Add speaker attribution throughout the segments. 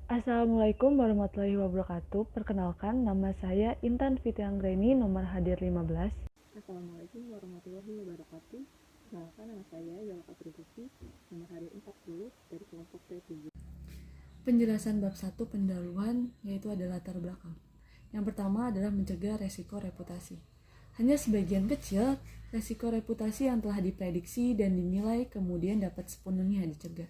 Speaker 1: Assalamualaikum warahmatullahi wabarakatuh. Perkenalkan, nama saya Intan Fitri nomor hadir 15.
Speaker 2: Assalamualaikum warahmatullahi wabarakatuh. Perkenalkan, nama saya Yola Patribusi, nomor hadir 40 dari kelompok T7.
Speaker 1: Penjelasan bab 1 pendahuluan yaitu adalah latar belakang. Yang pertama adalah mencegah resiko reputasi. Hanya sebagian kecil resiko reputasi yang telah diprediksi dan dinilai kemudian dapat sepenuhnya dicegah.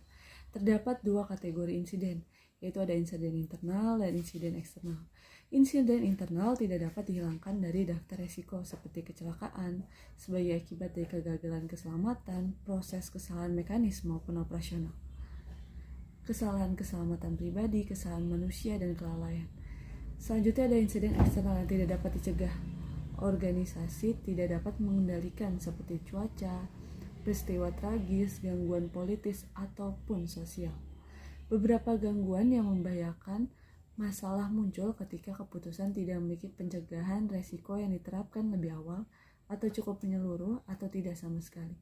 Speaker 1: Terdapat dua kategori insiden, yaitu ada insiden internal dan insiden eksternal. Insiden internal tidak dapat dihilangkan dari daftar resiko seperti kecelakaan sebagai akibat dari kegagalan keselamatan, proses kesalahan mekanis maupun operasional, kesalahan keselamatan pribadi, kesalahan manusia, dan kelalaian. Selanjutnya ada insiden eksternal yang tidak dapat dicegah. Organisasi tidak dapat mengendalikan seperti cuaca, peristiwa tragis, gangguan politis, ataupun sosial. Beberapa gangguan yang membahayakan masalah muncul ketika keputusan tidak memiliki pencegahan resiko yang diterapkan lebih awal atau cukup menyeluruh atau tidak sama sekali.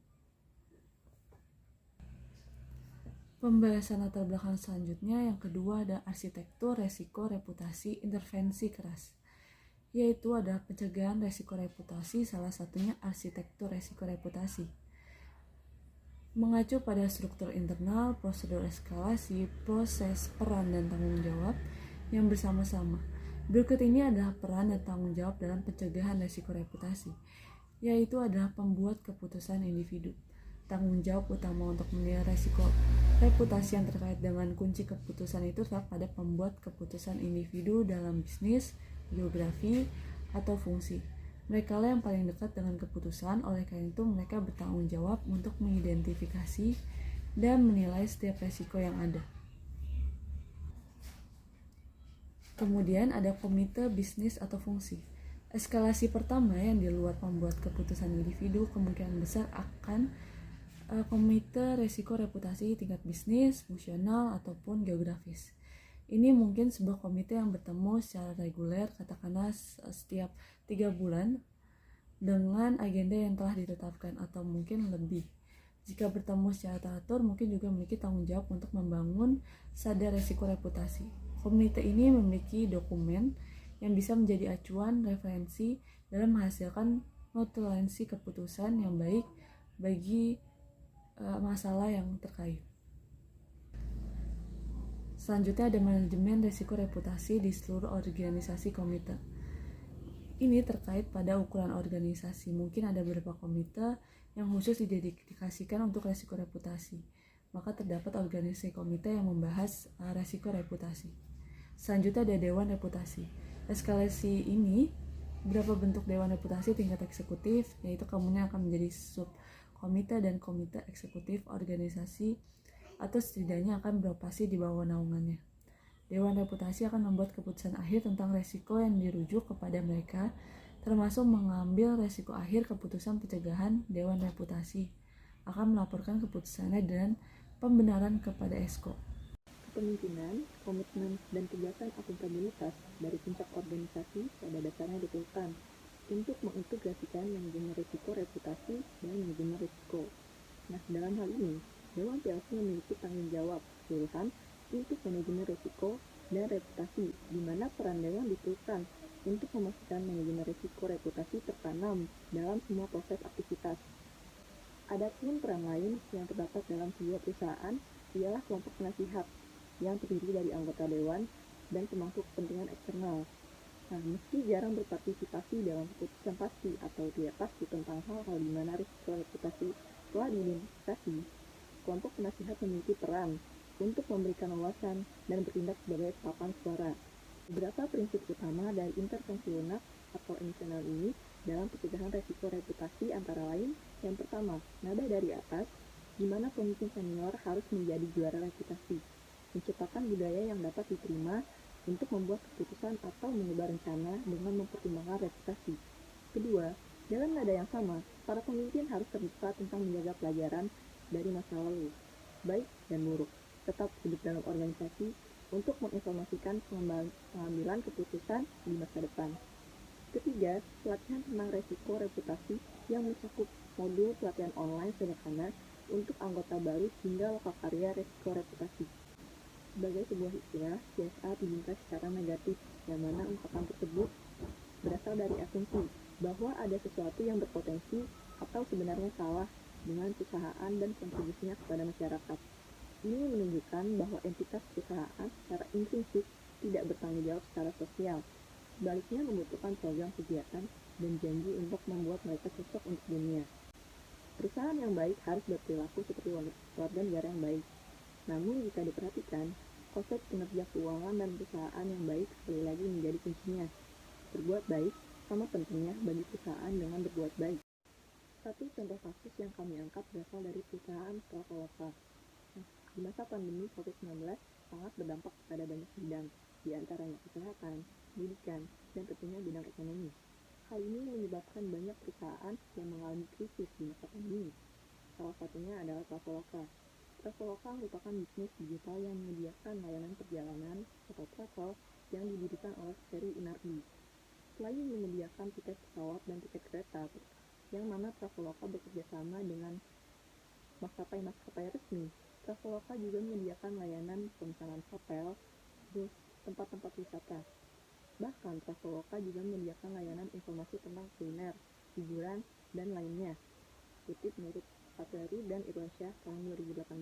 Speaker 1: Pembahasan latar belakang selanjutnya yang kedua ada arsitektur resiko reputasi intervensi keras, yaitu ada pencegahan resiko reputasi, salah satunya arsitektur resiko reputasi. Mengacu pada struktur internal, prosedur eskalasi, proses, peran, dan tanggung jawab yang bersama-sama. Berikut ini adalah peran dan tanggung jawab dalam pencegahan resiko reputasi, yaitu adalah pembuat keputusan individu. Tanggung jawab utama untuk menilai resiko reputasi yang terkait dengan kunci keputusan itu terletak pada pembuat keputusan individu dalam bisnis, geografi, atau fungsi. Mereka lah yang paling dekat dengan keputusan, oleh karena itu mereka bertanggung jawab untuk mengidentifikasi dan menilai setiap resiko yang ada. Kemudian ada komite bisnis atau fungsi. Eskalasi pertama yang di luar pembuat keputusan individu kemungkinan besar akan komite resiko reputasi tingkat bisnis, fungsional, ataupun geografis. Ini mungkin sebuah komite yang bertemu secara reguler, katakanlah setiap 3 bulan dengan agenda yang telah ditetapkan atau mungkin lebih. Jika bertemu secara teratur, mungkin juga memiliki tanggung jawab untuk membangun sadar resiko reputasi. Komite ini memiliki dokumen yang bisa menjadi acuan referensi dalam menghasilkan notulensi keputusan yang baik bagi masalah yang terkait. Selanjutnya ada manajemen risiko reputasi di seluruh organisasi komite. Ini terkait pada ukuran organisasi. Mungkin ada beberapa komite yang khusus didedikasikan untuk risiko reputasi. Maka terdapat organisasi komite yang membahas risiko reputasi. Selanjutnya ada dewan reputasi. Eskalasi ini beberapa bentuk dewan reputasi tingkat eksekutif, yaitu kemudian akan menjadi subkomite dan komite eksekutif organisasi atau setidaknya akan beroperasi di bawah naungannya. Dewan reputasi akan membuat keputusan akhir tentang resiko yang dirujuk kepada mereka, termasuk mengambil resiko akhir keputusan pencegahan. Dewan reputasi akan melaporkan keputusannya dan pembenaran kepada ESCO.
Speaker 2: Kepemimpinan, komitmen, dan kegiatan akuntabilitas dari puncak organisasi pada dasarnya diperlukan untuk mengintegrasikan manajemen risiko reputasi dan manajemen risiko. Nah, dalam hal ini, Dewan PLC memiliki tanggung jawab keseluruhan untuk manajemen risiko dan reputasi, di mana peran Dewan diperlukan untuk memastikan manajemen risiko reputasi tertanam dalam semua proses aktivitas. Adapun peran lain yang terdapat dalam sebuah perusahaan ialah kelompok penasihat yang terdiri dari anggota Dewan dan pemangku kepentingan eksternal. Nah, meski jarang berpartisipasi dalam keputusan pasti atau tidak pasti tentang hal-hal di mana risiko reputasi telah diidentifikasi, kelompok penasihat memiliki peran untuk memberikan wawasan dan bertindak sebagai papan suara. Beberapa prinsip utama dari intervensi lunak atau emisional ini dalam pencegahan resiko reputasi antara lain, yang pertama, nada dari atas, di mana pemimpin senior harus menjadi juara reputasi, menciptakan budaya yang dapat diterima untuk membuat keputusan atau mengubah rencana dengan mempertimbangkan reputasi. Kedua, dalam nada yang sama, para pemimpin harus terbuka tentang menjaga pelajaran dari masa lalu, baik dan buruk, tetap hidup dalam organisasi untuk menginformasikan pengambilan keputusan di masa depan. Ketiga, pelatihan tentang resiko reputasi yang mencakup modul pelatihan online sederhana untuk anggota baru hingga lokakarya resiko reputasi. Sebagai sebuah istilah, CSR dinilai secara negatif, yang mana ungkapan tersebut berasal dari asumsi bahwa ada sesuatu yang berpotensi atau sebenarnya salah dengan perusahaan dan kontribusinya kepada masyarakat. Ini menunjukkan bahwa entitas perusahaan secara intrinsik tidak bertanggung jawab secara sosial. Sebaliknya membutuhkan program kegiatan dan janji untuk membuat mereka cocok untuk dunia. Perusahaan yang baik harus berperilaku seperti warga negara yang baik. Namun jika diperhatikan, konsep kinerja keuangan dan perusahaan yang baik sekali lagi menjadi kuncinya. Berbuat baik sama pentingnya bagi perusahaan dengan berbuat baik. Satu contoh kasus yang kami angkat berasal dari perusahaan Traveloka. Di masa pandemi COVID-19 sangat berdampak kepada banyak bidang, di antaranya kesehatan, pendidikan, dan tentunya bidang ekonomi. Hal ini menyebabkan banyak perusahaan yang mengalami krisis di masa pandemi. Salah satunya adalah Traveloka. Traveloka merupakan bisnis digital yang menyediakan layanan perjalanan atau travel yang didirikan oleh Ferry Inardi. Selain menyediakan tiket pesawat dan tiket kereta, yang mana Traveloka bekerjasama dengan maskapai-maskapai resmi, Traveloka juga menyediakan layanan pemesanan hotel, bus, tempat-tempat wisata. Bahkan Traveloka juga menyediakan layanan informasi tentang kuliner, hiburan, dan lainnya. Kutip menurut Fateri dan Irwansyah tahun 2018.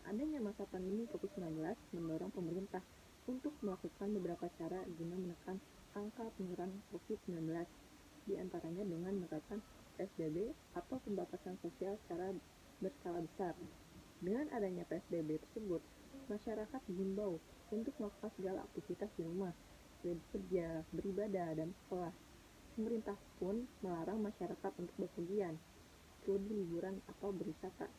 Speaker 2: Adanya masa pandemi COVID-19 mendorong pemerintah untuk melakukan beberapa cara guna menekan angka penularan COVID-19, di antaranya dengan menerapkan PSBB atau pembatasan sosial secara berskala besar. Dengan adanya PSBB tersebut, masyarakat dihimbau untuk melakukan segala aktivitas di rumah, bekerja, beribadah, dan sekolah. Pemerintah pun melarang masyarakat untuk bepergian, terlebih liburan atau berwisata.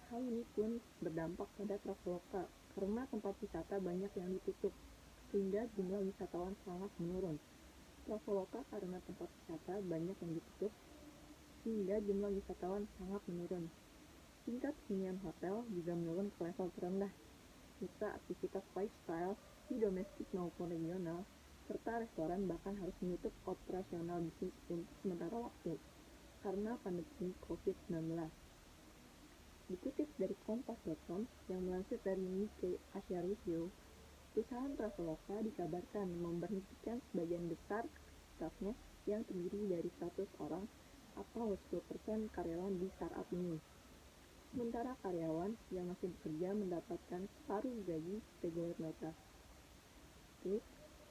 Speaker 2: Hal ini pun berdampak pada Traveloka karena tempat wisata banyak yang ditutup, sehingga jumlah wisatawan sangat menurun. Traveloka karena tempat wisata banyak yang ditutup, sehingga jumlah wisatawan sangat menurun. Tingkat hunian hotel juga menurun ke level terendah, serta aktivitas lifestyle di domestik maupun regional, serta restoran bahkan harus menutup operasional bisnis untuk sementara waktu karena pandemi COVID-19. Dikutip dari Kompas.com yang melansir dari Nikkei Asia Review, perusahaan Traveloka dikabarkan memberhentikan sebagian besar stafnya yang terdiri dari 100 orang atau 10% karyawan di startup ini. Sementara karyawan yang masih bekerja mendapatkan separuh gaji reguler mereka.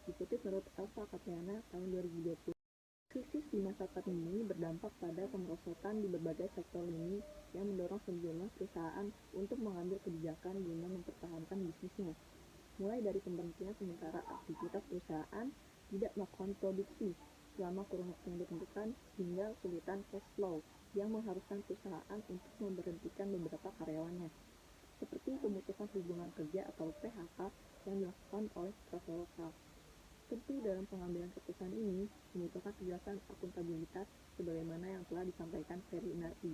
Speaker 2: Dikutip menurut Elsa Katriana tahun 2020. Krisis di masa pandemi berdampak pada pemerosotan di berbagai sektor lini yang mendorong sejumlah perusahaan untuk mengambil kebijakan guna mempertahankan bisnisnya. Mulai dari pemberhentian sementara aktivitas perusahaan tidak melakukan produksi selama kurun waktu yang ditentukan hingga kesulitan cash flow yang mengharuskan perusahaan untuk memberhentikan beberapa karyawannya, seperti pemutusan hubungan kerja atau PHK yang dilakukan oleh Traveloka. Tentu dalam pengambilan keputusan ini membutuhkan kejelasan akuntabilitas sebagaimana yang telah disampaikan Ferry Inardi.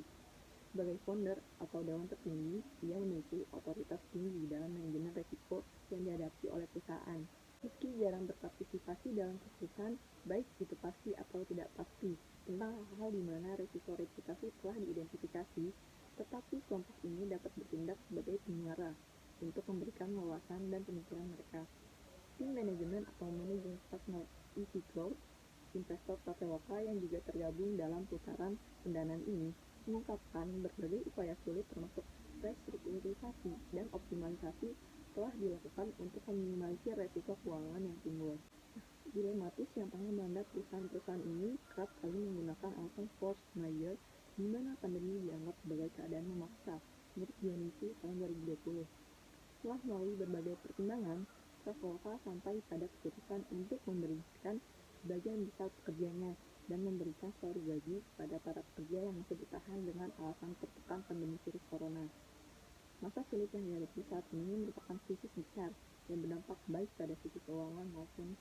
Speaker 2: Sebagai founder atau dewan tertinggi, ia memiliki otoritas tinggi dalam manajemen risiko yang dihadapi oleh perusahaan. Meski jarang berpartisipasi dalam keputusan, baik itu pasti atau tidak pasti, tentang hal-hal di mana risiko reputasi telah diidentifikasi, tetapi kelompok ini dapat bertindak sebagai penyuara untuk memberikan wawasan dan pemikiran mereka. Tim manajemen atau managing partner EV Growth, investor Traveloka yang juga tergabung dalam putaran pendanaan ini, mengungkapkan berbagai upaya sulit termasuk restrukturisasi dan optimalisasi telah dilakukan untuk meminimalisir resiko keuangan yang timbul. Dilematis yang tengah melanda perusahaan-perusahaan ini kerap kali menggunakan alasan force majeure di mana pandemi dianggap sebagai keadaan memaksa, menurut Dionisi tahun 2020. Setelah melalui berbagai pertimbangan, Traveloka sampai pada keputusan untuk memberhentikan sebagian besar pekerjanya dan memberikan seluruh gaji kepada para pekerja yang masih bertahan dengan alasan tertekan pandemi virus corona. Masa sulit yang dihadapi saat ini merupakan krisis besar yang berdampak baik pada sisi keuangan maupun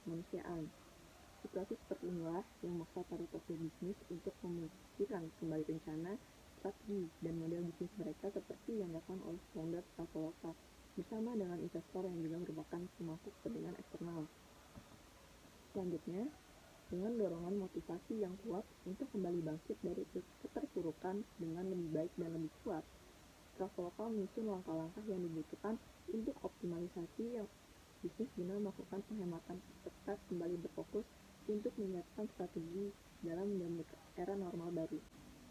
Speaker 2: kemanusiaan. Situasi seperti inilah yang memaksa para pelaku bisnis untuk memikirkan kembali rencana, strategi, dan model bisnis mereka seperti yang dilakukan oleh founder Traveloka bersama dengan investor yang juga merupakan pemangku kepentingan eksternal. Selanjutnya, dengan dorongan motivasi yang kuat untuk kembali bangkit dari keterpurukan dengan lebih baik dan lebih kuat, Traveloka menyusun langkah-langkah yang dibutuhkan Untuk optimalisasi yang bisnis guna melakukan penghematan serta kembali berfokus untuk menyiapkan strategi dalam era normal baru.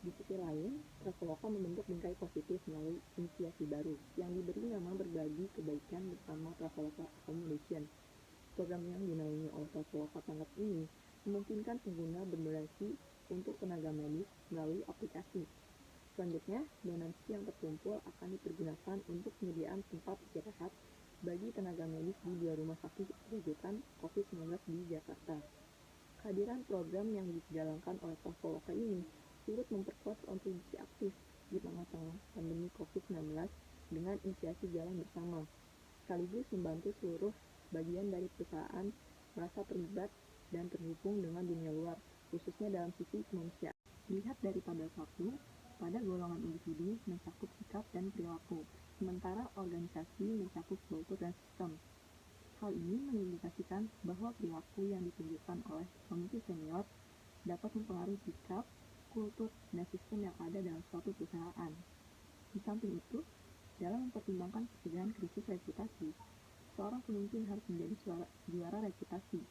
Speaker 2: Di sisi lain, Traveloka membentuk bingkai positif melalui inisiasi baru yang diberi nama berbagi kebaikan bersama Traveloka Accommodation. Program yang dinaungi oleh Traveloka Tanggap ini memungkinkan pengguna berdonasi untuk tenaga medis melalui aplikasi. Selanjutnya, donasi yang terkumpul akan dipergunakan untuk penyediaan tempat istirahat bagi tenaga medis di 2 rumah sakit rujukan COVID-19 di Jakarta. Kehadiran program yang dijalankan oleh Traveloka ini turut memperkuat kontribusi aktif di tengah-tengah pandemi COVID-19 dengan inisiasi jalan bersama, sekaligus membantu seluruh bagian dari perusahaan merasa terlibat dan terhubung dengan dunia luar, khususnya dalam sisi kemanusiaan. Dilihat dari tabel 1, pada golongan individu mencakup sikap dan perilaku, sementara organisasi mencakup kultur dan sistem. Hal ini mengindikasikan bahwa perilaku yang ditunjukkan oleh pemimpin senior dapat mempengaruhi sikap, kultur, dan sistem yang ada dalam suatu perusahaan. Di samping itu, dalam mempertimbangkan pencegahan krisis reputasi, seorang pemimpin harus menjadi juara reputasi,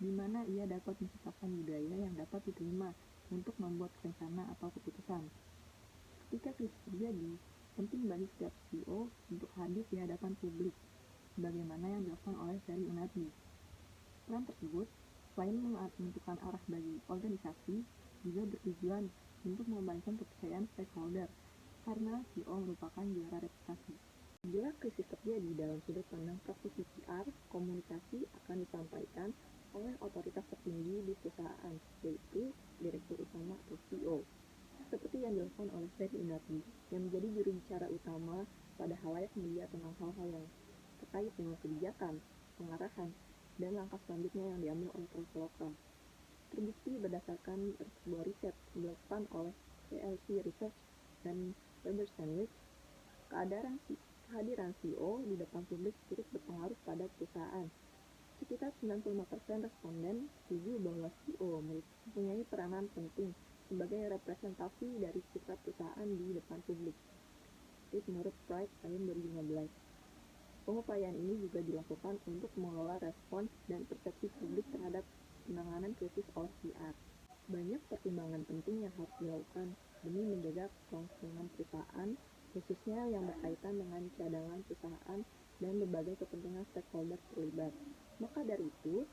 Speaker 2: di mana ia dapat menciptakan budaya yang dapat diterima untuk membuat rencana atau keputusan. Ketika krisis terjadi, penting bagi setiap CEO untuk hadir di hadapan publik, sebagaimana yang dilakukan oleh Ferry Unadi. Peran tersebut, selain menentukan arah bagi organisasi, juga bertujuan untuk mengembalikan kepercayaan stakeholder, karena CEO merupakan juara reputasi. Bila krisis terjadi dalam sudut pandang praktisi PR, komunikasi akan disampaikan oleh otoritas tertinggi di perusahaan, yaitu Direktur Utama atau CEO. Seperti yang dilakukan oleh Ferry Unadi, yang menjadi juru bicara utama pada halayak media tentang hal-hal yang terkait dengan kebijakan, pengarahan, dan langkah selanjutnya yang diambil oleh Traveloka. Terbukti berdasarkan sebuah riset dilakukan oleh CLC Research dan Weber Sandwich, kehadiran CEO di depan publik turut berpengaruh pada perusahaan. Sekitar 95% responden setuju bahwa CEO mempunyai peranan penting sebagai representasi dari citra perusahaan di depan publik. Itu menurut Pride tahun 2015. Pengupayaan ini juga dilakukan untuk mengelola respons dan persepsi publik terhadap penanganan krisis oleh PR. Banyak pertimbangan penting yang harus dilakukan demi menjaga kelangsungan perusahaan, khususnya yang berkaitan dengan cadangan perusahaan dan berbagai kepentingan stakeholder terlibat. Maka dari itu,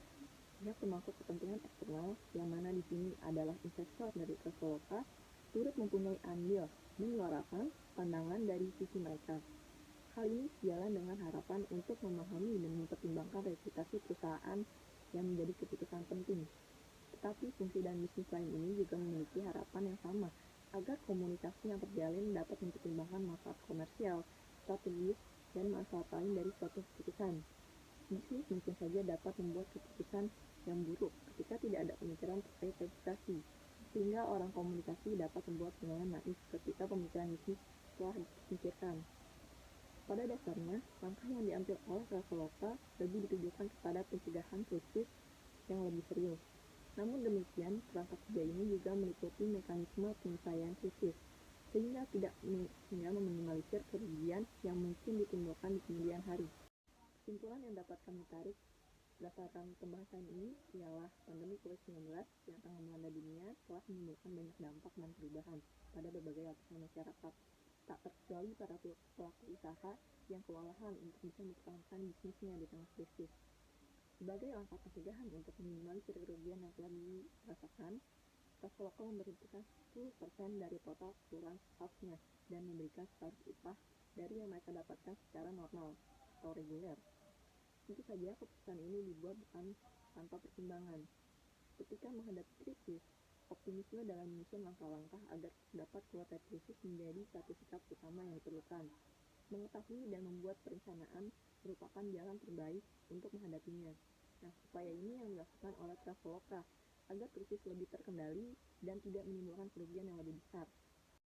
Speaker 2: pihak pemangku kepentingan eksternal, yang mana di sini adalah investor dari Traveloka, turut mempunyai andil menyuarakan pandangan dari sisi mereka. Hal ini sejalan dengan harapan untuk memahami dan mempertimbangkan reputasi perusahaan yang menjadi keputusan penting. Tetapi fungsi dan bisnis lain ini juga memiliki harapan yang sama, agar komunikasi yang terjalin dapat mempertimbangkan manfaat komersial, strategis, dan manfaat lain dari suatu keputusan. Bisnis mungkin saja dapat membuat keputusan yang buruk ketika tidak ada pemikiran terkait reputasi, sehingga orang komunikasi dapat membuat penilaian naif ketika pemikiran bisnis telah dipikirkan. Pada dasarnya, langkah yang diambil oleh Traveloka lebih ditujukan kepada pencegahan krisis yang lebih serius. Namun demikian, perangkat kerja ini juga meliputi mekanisme penyelesaian krisis, sehingga meminimalisir kerugian yang mungkin ditimbulkan di kemudian hari. Kesimpulan yang dapat kami tarik berdasarkan pembahasan ini ialah pandemi COVID-19 yang tengah melanda dunia telah menimbulkan banyak dampak dan perubahan pada berbagai lapisan masyarakat, tak terkecuali para pelaku usaha yang kewalahan untuk bisa mempertahankan bisnisnya di tengah krisis. Sebagai langkah pencegahan untuk meminimalisir kerugian yang telah dirasakan, Traveloka memberhentikan 10% dari total keseluruhan staffnya dan memberikan separuh upah dari yang mereka dapatkan secara normal atau reguler. Tentu saja keputusan ini dibuat bukan tanpa pertimbangan. Ketika menghadapi krisis, optimisme dalam menyusun langkah-langkah agar dapat keluar dari krisis menjadi satu sikap utama yang diperlukan. Mengetahui dan membuat perencanaan merupakan jalan terbaik untuk menghadapinya. Nah, upaya ini yang dilakukan oleh Traveloka agar krisis lebih terkendali dan tidak menimbulkan kerugian yang lebih besar.